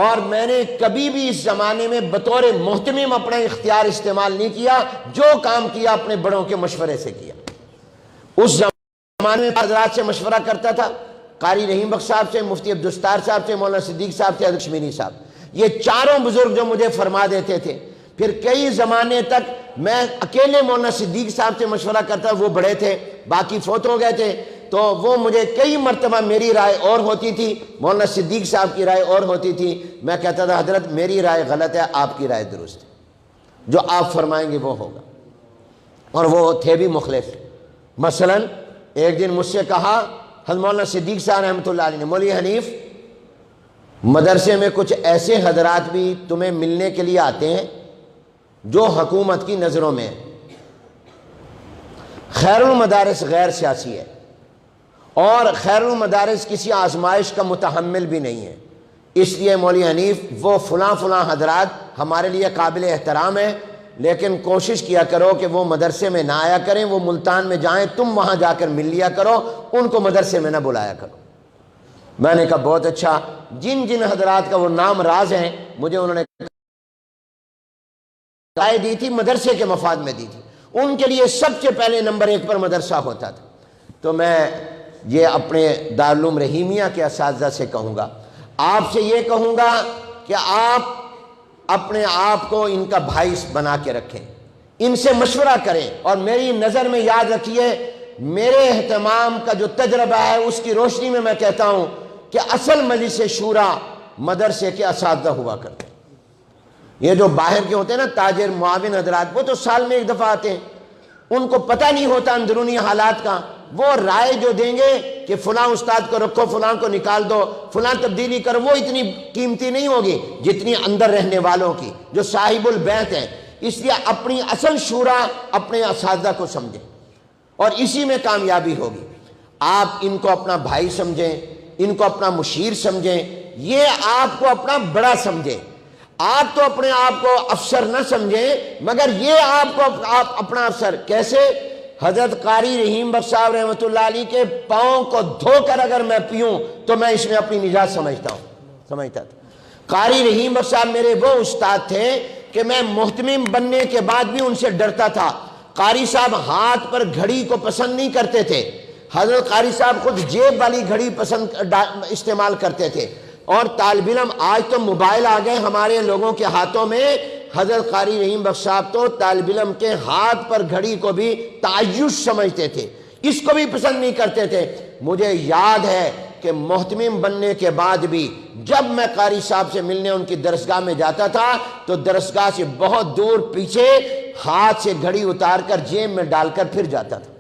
اور میں نے کبھی بھی اس زمانے میں بطور محتمم اپنا اختیار استعمال نہیں کیا، جو کام کیا اپنے بڑوں کے مشورے سے کیا۔ اس زمانے میں حضرات سے مشورہ کرتا تھا، قاری رحیم بخش صاحب سے، مفتی عبدالستار صاحب سے، مولانا صدیق صاحب سے، حضرت کشمیری صاحب، یہ چاروں بزرگ جو مجھے فرما دیتے تھے۔ پھر کئی زمانے تک میں اکیلے مولانا صدیق صاحب سے مشورہ کرتا، وہ بڑے تھے، باقی فوت ہو گئے تھے، تو وہ مجھے کئی مرتبہ میری رائے اور ہوتی تھی، مولانا صدیق صاحب کی رائے اور ہوتی تھی۔ میں کہتا تھا حضرت میری رائے غلط ہے، آپ کی رائے درست ہے، جو آپ فرمائیں گے وہ ہوگا، اور وہ تھے بھی مخلص۔ مثلا ایک دن مجھ سے کہا حضرت مولانا صدیق صاحب رحمۃ اللہ علیہ نے، مولوی حنیف مدرسے میں کچھ ایسے حضرات بھی تمہیں ملنے کے لیے آتے ہیں جو حکومت کی نظروں میں خیر المدارس غیر سیاسی ہے، اور خیر المدارس کسی آزمائش کا متحمل بھی نہیں ہے، اس لیے مولوی حنیف وہ فلاں فلاں حضرات ہمارے لیے قابل احترام ہیں، لیکن کوشش کیا کرو کہ وہ مدرسے میں نہ آیا کریں، وہ ملتان میں جائیں، تم وہاں جا کر مل لیا کرو، ان کو مدرسے میں نہ بلایا کرو۔ میں نے کہا بہت اچھا، جن جن حضرات کا وہ نام راز ہیں مجھے انہوں نے رائے دی تھی، مدرسے کے مفاد میں دی تھی، ان کے لیے سب سے پہلے نمبر 1 پر مدرسہ ہوتا تھا۔ تو میں یہ اپنے دارالعلوم رحیمیہ کے اساتذہ سے کہوں گا، آپ سے یہ کہوں گا کہ آپ اپنے آپ کو ان کا بھائی بنا کے رکھیں، ان سے مشورہ کریں، اور میری نظر میں یاد رکھیے میرے اہتمام کا جو تجربہ ہے اس کی روشنی میں کہتا ہوں کہ اصل مجلس شورا مدرسے کے اساتذہ ہوا کرتے ہیں۔ یہ جو باہر کے ہوتے ہیں نا تاجر معاون حضرات، وہ تو سال میں ایک دفعہ آتے ہیں، ان کو پتہ نہیں ہوتا اندرونی حالات کا، وہ رائے جو دیں گے کہ فلاں استاد کو رکھو، فلاں کو نکال دو، فلاں تبدیلی کرو، وہ اتنی قیمتی نہیں ہوگی جتنی اندر رہنے والوں کی جو صاحب البیت ہیں۔ اس لیے اپنی اصل شورا اپنے اساتذہ کو سمجھیں اور اسی میں کامیابی ہوگی۔ آپ ان کو اپنا بھائی سمجھیں، ان کو اپنا مشیر سمجھیں، یہ آپ کو اپنا بڑا سمجھیں۔ آپ تو اپنے آپ کو افسر نہ سمجھیں، مگر یہ آپ کو اپنا افسر کیسے؟ حضرت قاری رحیم بخش صاحب رحمۃ اللہ علیہ کے پاؤں کو دھو کر اگر میں پیوں تو میں اس میں اپنی نجات سمجھتا تھا۔ قاری رحیم بخش صاحب میرے وہ استاد تھے کہ میں محتمم بننے کے بعد بھی ان سے ڈرتا تھا۔ قاری صاحب ہاتھ پر گھڑی کو پسند نہیں کرتے تھے، حضرت قاری صاحب خود جیب والی گھڑی استعمال کرتے تھے۔ اور طالب علم، آج تو موبائل آ گئے ہمارے لوگوں کے ہاتھوں میں، حضرت قاری رحیم بخش صاحب تو طالب علم کے ہاتھ پر گھڑی کو بھی تعیش سمجھتے تھے، اس کو بھی پسند نہیں کرتے تھے۔ مجھے یاد ہے کہ محتمم بننے کے بعد بھی جب میں قاری صاحب سے ملنے ان کی درسگاہ میں جاتا تھا تو درسگاہ سے بہت دور پیچھے ہاتھ سے گھڑی اتار کر جیب میں ڈال کر پھر جاتا تھا،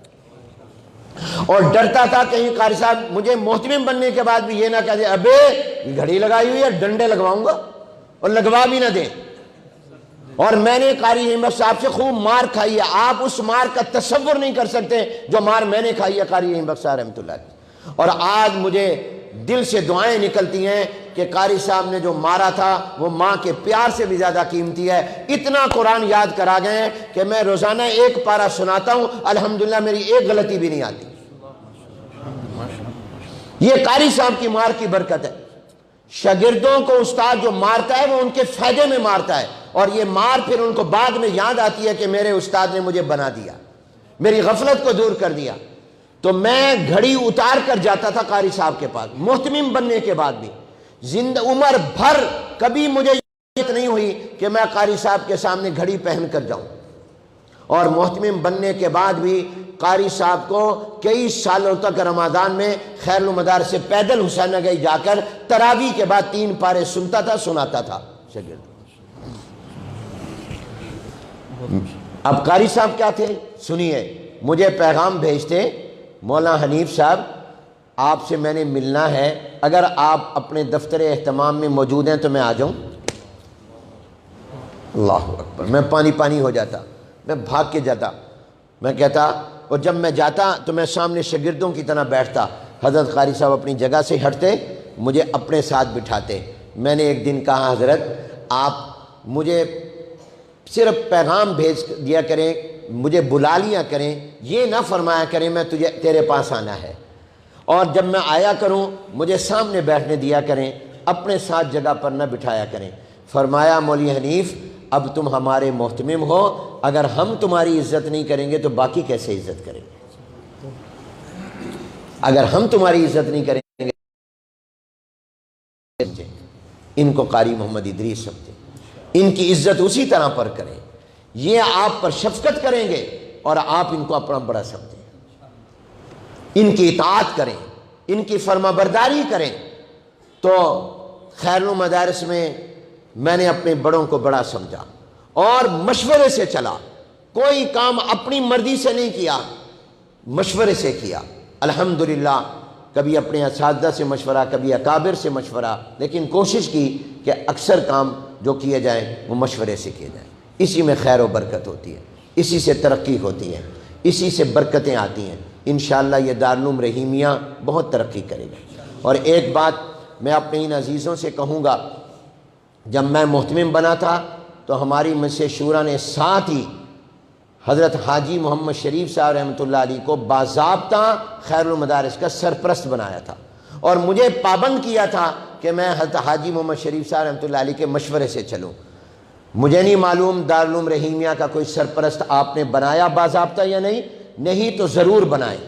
اور ڈرتا تھا کہیں قاری صاحب مجھے محتمم بننے کے بعد بھی یہ نہ کہہ دے ابے گھڑی لگائی ہوئی ہے، ڈنڈے لگواؤں گا، اور لگوا بھی نہ دیں۔ اور میں نے قاری رحیم بخش صاحب سے خوب مار کھائی ہے، آپ اس مار کا تصور نہیں کر سکتے جو مار میں نے کھائی ہے قاری رحیم بخش صاحب رحمۃ اللہ علیہ۔ اور آج مجھے دل سے دعائیں نکلتی ہیں کہ قاری صاحب نے جو مارا تھا وہ ماں کے پیار سے بھی زیادہ قیمتی ہے۔ اتنا قرآن یاد کرا گئے ہیں کہ میں روزانہ ایک پارہ سناتا ہوں، الحمدللہ میری ایک غلطی بھی نہیں آتی۔ یہ قاری صاحب کی مار کی برکت ہے۔ شاگردوں کو استاد جو مارتا ہے وہ ان کے فائدے میں مارتا ہے، اور یہ مار پھر ان کو بعد میں یاد آتی ہے کہ میرے استاد نے مجھے بنا دیا، میری غفلت کو دور کر دیا۔ تو میں گھڑی اتار کر جاتا تھا قاری صاحب کے پاس محتمم بننے کے بعد بھی، عمر بھر کبھی مجھے یہ نہیں ہوئی کہ میں قاری صاحب کے سامنے گھڑی پہن کر جاؤں۔ اور محتمم بننے کے بعد بھی قاری صاحب کو کئی سالوں تک رمضان میں خیر المدار سے پیدل حسین گئی جا کر تراویح کے بعد 3 پارے سنتا تھا، سناتا تھا شاگرد۔ اب قاری صاحب کیا تھے سنیے، مجھے پیغام بھیجتے مولانا حنیف صاحب آپ سے میں نے ملنا ہے، اگر آپ اپنے دفتر اہتمام میں موجود ہیں تو میں آ جاؤں۔ اللہ اکبر، میں پانی ہو جاتا، میں بھاگ کے جاتا، میں کہتا، اور جب میں جاتا تو میں سامنے شاگردوں کی طرح بیٹھتا، حضرت قاری صاحب اپنی جگہ سے ہٹتے، مجھے اپنے ساتھ بٹھاتے۔ میں نے ایک دن کہا حضرت آپ مجھے صرف پیغام بھیج دیا کریں، مجھے بلا لیا کریں، یہ نہ فرمایا کریں میں تیرے پاس آنا ہے، اور جب میں آیا کروں مجھے سامنے بیٹھنے دیا کریں، اپنے ساتھ جگہ پر نہ بٹھایا کریں۔ فرمایا مولوی حنیف اب تم ہمارے محتمم ہو، اگر ہم تمہاری عزت نہیں کریں گے تو باقی کیسے عزت کریں گے؟ اگر ہم تمہاری عزت نہیں کریں گے، ان کو قاری محمد ادریس سمجھیں، ان کی عزت اسی طرح پر کریں، یہ آپ پر شفقت کریں گے اور آپ ان کو اپنا بڑا سمجھیں، ان کی اطاعت کریں، ان کی فرما برداری کریں۔ تو خیر المدارس میں نے اپنے بڑوں کو بڑا سمجھا اور مشورے سے چلا، کوئی کام اپنی مرضی سے نہیں کیا، مشورے سے کیا۔ الحمدللہ کبھی اپنے اساتذہ سے مشورہ، کبھی اکابر سے مشورہ، لیکن کوشش کی کہ اکثر کام جو کیے جائیں وہ مشورے سے کیے جائیں۔ اسی میں خیر و برکت ہوتی ہے، اسی سے ترقی ہوتی ہے، اسی سے برکتیں آتی ہیں۔ انشاءاللہ یہ دارالعلوم رحیمیہ بہت ترقی کرے گا۔ اور ایک بات میں اپنے ان عزیزوں سے کہوں گا، جب میں محتمم بنا تھا تو ہماری مجلس شورا نے ساتھ ہی حضرت حاجی محمد شریف صاحب رحمۃ اللہ علیہ کو باضابطہ خیر المدارس کا سرپرست بنایا تھا، اور مجھے پابند کیا تھا کہ میں حضرت حاجی محمد شریف صاحب رحمۃ اللہ علیہ کے مشورے سے چلوں۔ مجھے نہیں معلوم دارالعلوم رحیمیہ کا کوئی سرپرست آپ نے بنایا باضابطہ یا نہیں تو ضرور بنائیں،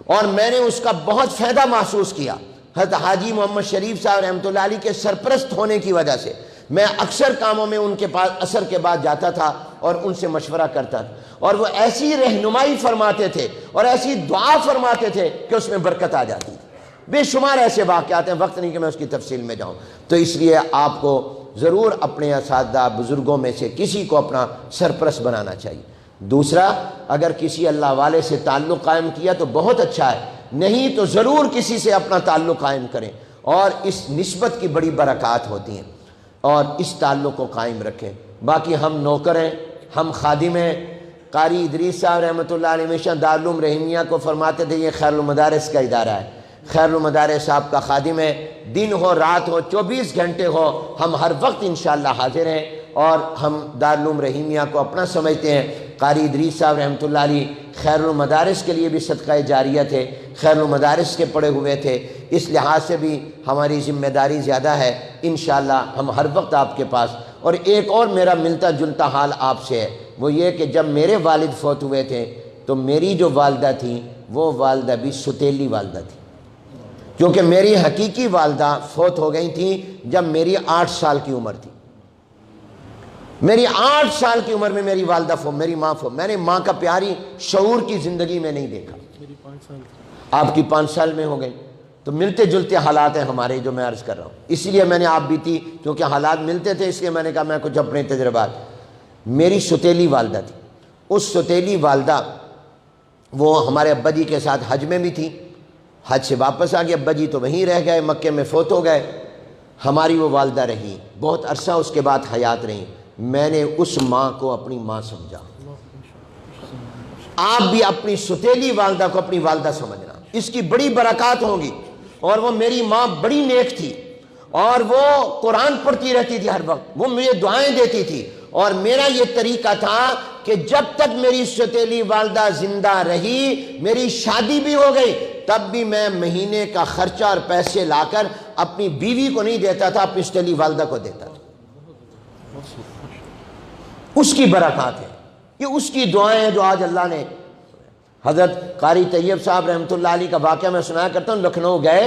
اور میں نے اس کا بہت فائدہ محسوس کیا۔ حضرت حاجی محمد شریف صاحب رحمۃ اللہ علیہ کے سرپرست ہونے کی وجہ سے میں اکثر کاموں میں ان کے پاس عصر کے بعد جاتا تھا اور ان سے مشورہ کرتا تھا، اور وہ ایسی رہنمائی فرماتے تھے اور ایسی دعا فرماتے تھے کہ اس میں برکت آ جاتی تھی۔ بے شمار ایسے واقعات ہیں، وقت نہیں کہ میں اس کی تفصیل میں جاؤں۔ تو اس لیے آپ کو ضرور اپنے اساتذہ بزرگوں میں سے کسی کو اپنا سرپرست بنانا چاہیے۔ دوسرا، اگر کسی اللہ والے سے تعلق قائم کیا تو بہت اچھا ہے، نہیں تو ضرور کسی سے اپنا تعلق قائم کریں، اور اس نسبت کی بڑی برکات ہوتی ہیں، اور اس تعلق کو قائم رکھیں۔ باقی ہم نوکر ہیں، ہم خادم ہیں۔ قاری ادریس صاحب رحمۃ اللہ علیہ ہمیشہ دارالعلوم رحیمیہ کو فرماتے تھے یہ خیر المدارس کا ادارہ ہے، خیر المدارس صاحب کا خادم ہے، دن ہو رات ہو 24 گھنٹے ہو ہم ہر وقت انشاءاللہ حاضر ہیں، اور ہم دارالعلوم رحیمیہ کو اپنا سمجھتے ہیں۔ قاری ادریس صاحب رحمۃ اللہ علیہ خیر المدارس کے لیے بھی صدقہ جاریہ تھے، خیر المدارس کے پڑے ہوئے تھے، اس لحاظ سے بھی ہماری ذمہ داری زیادہ ہے۔ انشاءاللہ ہم ہر وقت آپ کے پاس۔ اور ایک اور میرا ملتا جلتا حال آپ سے ہے، وہ یہ کہ جب میرے والد فوت ہوئے تھے تو میری جو والدہ تھیں وہ والدہ بھی ستیلی والدہ تھی، کیونکہ میری حقیقی والدہ فوت ہو گئی تھیں جب میری 8 سال کی عمر تھی۔ میری 8 سال کی عمر میں میری والدہ میری ماں میں نے ماں کا پیاری شعور کی زندگی میں نہیں دیکھا۔ آپ کی 5 سال میں ہو گئی، تو ملتے جلتے حالات ہیں ہمارے جو میں عرض کر رہا ہوں۔ اس لیے میں نے آپ بیتی، کیونکہ حالات ملتے تھے، اس لیے میں نے کہا میں کچھ اپنے تجربات۔ میری ستیلی والدہ تھی، اس ستیلی والدہ وہ ہمارے ابا جی کے ساتھ حج میں بھی تھی، حج سے واپس آ گئے، ابا جی تو وہیں رہ گئے، مکے میں فوت ہو گئے، ہماری وہ والدہ رہی بہت عرصہ، اس کے بعد حیات رہی۔ میں نے اس ماں کو اپنی ماں سمجھا، آپ بھی اپنی ستیلی والدہ کو اپنی والدہ سمجھنا، اس کی بڑی برکات ہوں گی۔ اور وہ میری ماں بڑی نیک تھی، اور وہ قرآن پڑھتی رہتی تھی ہر وقت، وہ مجھے دعائیں دیتی تھی، اور میرا یہ طریقہ تھا کہ جب تک میری ستیلی والدہ زندہ رہی، میری شادی بھی ہو گئی، تب بھی میں مہینے کا خرچہ اور پیسے لا کر اپنی بیوی کو نہیں دیتا تھا، اپنی ستیلی والدہ کو دیتا تھا۔ اس کی برکات ہے، یہ اس کی دعائیں ہیں جو آج اللہ نے۔ حضرت قاری طیب صاحب رحمۃ اللہ علیہ کا واقعہ میں سنایا کرتا ہوں، لکھنؤ گئے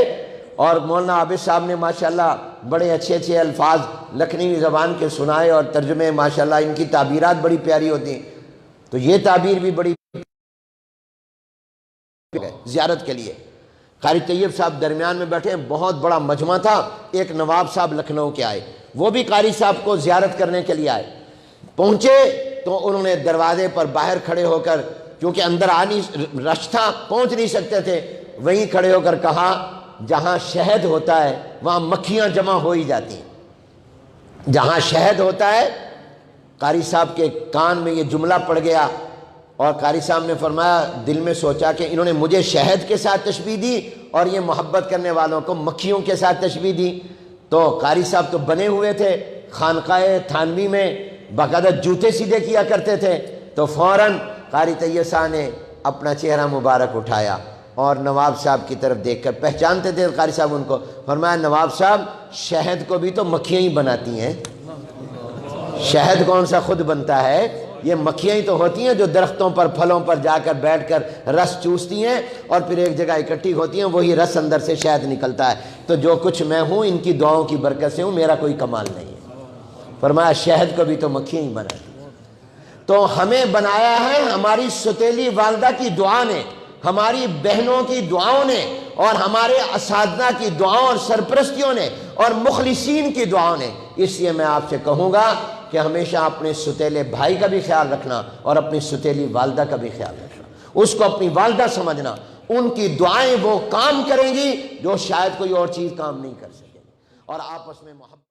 اور مولانا عابد صاحب نے ماشاءاللہ بڑے اچھے اچھے الفاظ لکھنوی زبان کے سنائے، اور ترجمے ماشاءاللہ ان کی تعبیرات بڑی پیاری ہوتی ہیں، تو یہ تعبیر بھی بڑی زیارت کے لیے۔ قاری طیب صاحب درمیان میں بیٹھے، بہت بڑا مجمع تھا، ایک نواب صاحب لکھنؤ کے آئے، وہ بھی قاری صاحب کو زیارت کرنے کے لیے آئے۔ پہنچے تو انہوں نے دروازے پر باہر کھڑے ہو کر، کیونکہ اندر رش تھا پہنچ نہیں سکتے تھے، وہیں کھڑے ہو کر کہا جہاں شہد ہوتا ہے وہاں مکھیاں جمع ہو ہی جاتی ہیں، جہاں شہد ہوتا ہے۔ قاری صاحب کے کان میں یہ جملہ پڑ گیا، اور قاری صاحب نے فرمایا، دل میں سوچا کہ انہوں نے مجھے شہد کے ساتھ تشبیہ دی اور یہ محبت کرنے والوں کو مکھیوں کے ساتھ تشبیہ دی۔ تو قاری صاحب تو بنے ہوئے تھے، خانقاہ تھانوی میں باقاعدہ جوتے سیدھے کیا کرتے تھے، تو فوراً قاری طیب صاحب نے اپنا چہرہ مبارک اٹھایا اور نواب صاحب کی طرف دیکھ کر، پہچانتے تھے قاری صاحب ان کو، فرمایا نواب صاحب شہد کو بھی تو مکھیاں ہی بناتی ہیں، شہد کون سا خود بنتا ہے، یہ مکھیاں ہی تو ہوتی ہیں جو درختوں پر پھلوں پر جا کر بیٹھ کر رس چوستی ہیں اور پھر ایک جگہ اکٹھی ہوتی ہیں، وہی رس اندر سے شہد نکلتا ہے۔ تو جو کچھ میں ہوں ان کی دعاؤں کی برکت سے ہوں، میرا کوئی کمال نہیں ہے۔ فرمایا شہد کو بھی تو مکھیاں ہی بناتی ہیں۔ تو ہمیں بنایا ہے ہماری ستیلی والدہ کی دعا نے، ہماری بہنوں کی دعاؤں نے، اور ہمارے اساتذہ کی دعاؤں اور سرپرستیوں نے، اور مخلصین کی دعاؤں نے۔ اس لیے میں آپ سے کہوں گا کہ ہمیشہ اپنے ستیلے بھائی کا بھی خیال رکھنا اور اپنی ستیلی والدہ کا بھی خیال رکھنا، اس کو اپنی والدہ سمجھنا، ان کی دعائیں وہ کام کریں گی جو شاید کوئی اور چیز کام نہیں کر سکے، اور آپس میں محبت